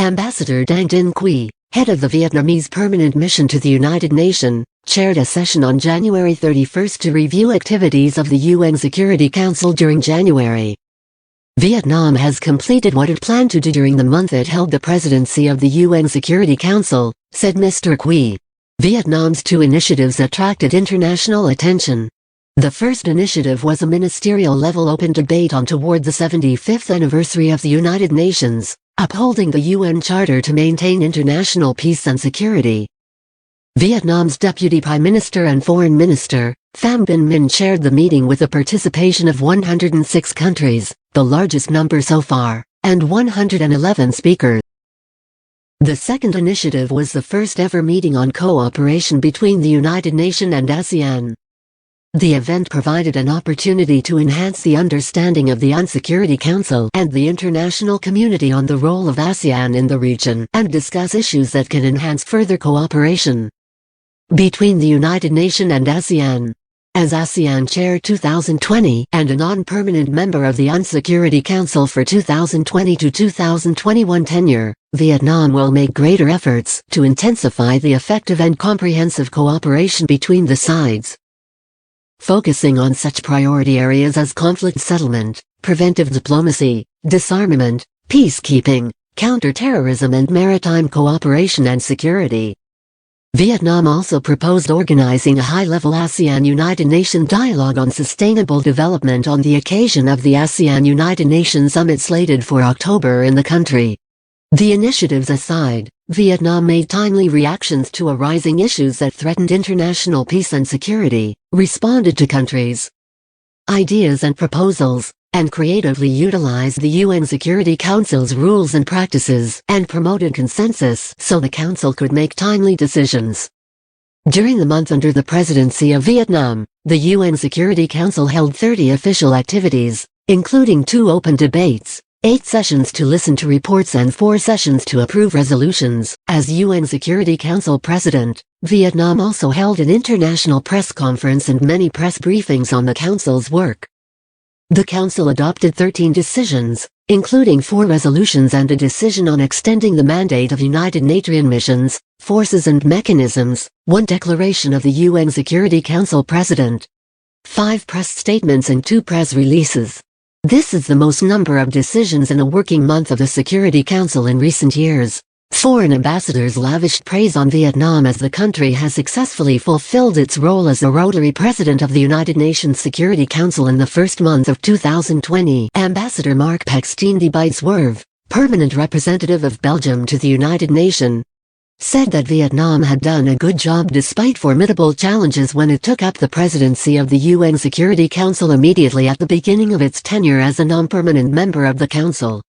Ambassador Dang Dinh Quy, head of the Vietnamese permanent mission to the United Nations, chaired a session on January 31 to review activities of the UN Security Council during January. Vietnam has completed what it planned to do during the month it held the presidency of the UN Security Council, said Mr. Quy. Vietnam's two initiatives attracted international attention. The first initiative was a ministerial-level open debate on toward the 75th anniversary of the United Nations, upholding the UN Charter to maintain international peace and security. Vietnam's Deputy Prime Minister and Foreign Minister, Pham Binh Minh chaired the meeting with the participation of 106 countries, the largest number so far, and 111 speakers. The second initiative was the first-ever meeting on cooperation between the United Nations and ASEAN. The event provided an opportunity to enhance the understanding of the UN Security Council and the international community on the role of ASEAN in the region and discuss issues that can enhance further cooperation between the United Nations and ASEAN. As ASEAN Chair 2020 and a non-permanent member of the UN Security Council for 2020 to 2021 tenure, Vietnam will make greater efforts to intensify the effective and comprehensive cooperation between the sides, focusing on such priority areas as conflict settlement, preventive diplomacy, disarmament, peacekeeping, counter-terrorism and maritime cooperation and security. Vietnam also proposed organizing a high-level ASEAN-United Nations dialogue on sustainable development on the occasion of the ASEAN-United Nations Summit slated for October in the country. The initiatives aside, Vietnam made timely reactions to arising issues that threatened international peace and security, responded to countries' ideas and proposals, and creatively utilized the UN Security Council's rules and practices, and promoted consensus so the Council could make timely decisions. During the month under the presidency of Vietnam, the UN Security Council held 30 official activities, including 2 open debates, 8 sessions to listen to reports and 4 sessions to approve resolutions. As UN Security Council President, Vietnam also held an international press conference and many press briefings on the Council's work. The Council adopted 13 decisions, including 4 resolutions and a decision on extending the mandate of United Nations missions, forces and mechanisms, 1 declaration of the UN Security Council President, 5 press statements and 2 press releases. This is the most number of decisions in a working month of the Security Council in recent years. Foreign ambassadors lavished praise on Vietnam as the country has successfully fulfilled its role as a rotary president of the United Nations Security Council in the first month of 2020. Ambassador Mark Pekstein de Bijtswerve, permanent representative of Belgium to the United Nations, said that Vietnam had done a good job despite formidable challenges when it took up the presidency of the UN Security Council immediately at the beginning of its tenure as a non-permanent member of the Council.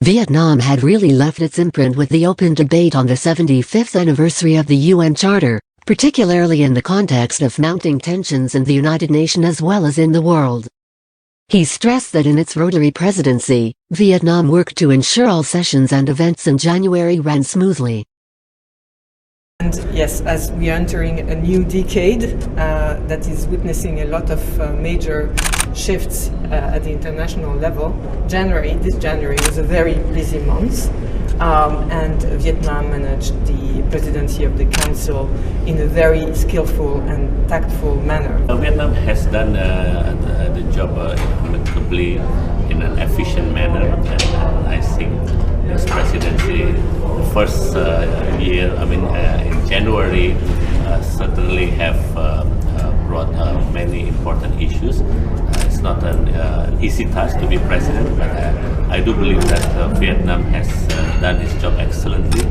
Vietnam had really left its imprint with the open debate on the 75th anniversary of the UN Charter, particularly in the context of mounting tensions in the United Nations as well as in the world. He stressed that in its rotary presidency, Vietnam worked to ensure all sessions and events in January ran smoothly. And yes, as we are entering a new decade that is witnessing a lot of major shifts at the international level, this January was a very busy month, and Vietnam managed the presidency of the Council in a very skillful and tactful manner. Vietnam has done the job amicably in an efficient manner, and I think this presidency, the first year, in January, certainly have brought many important issues. It's not an easy task to be president, but I do believe that Vietnam has done its job excellently.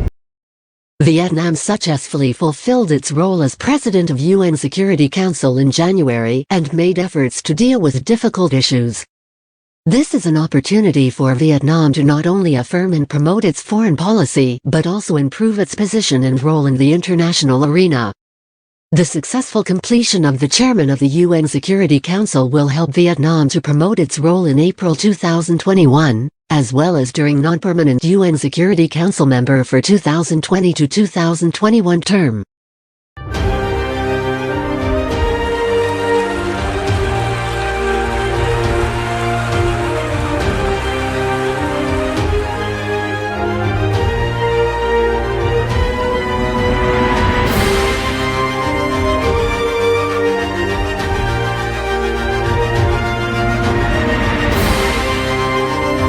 Vietnam successfully fulfilled its role as president of UN Security Council in January and made efforts to deal with difficult issues. This is an opportunity for Vietnam to not only affirm and promote its foreign policy but also improve its position and role in the international arena. The successful completion of the chairman of the UN Security Council will help Vietnam to promote its role in April 2021, as well as during non-permanent UN Security Council member for 2020 to 2021 term.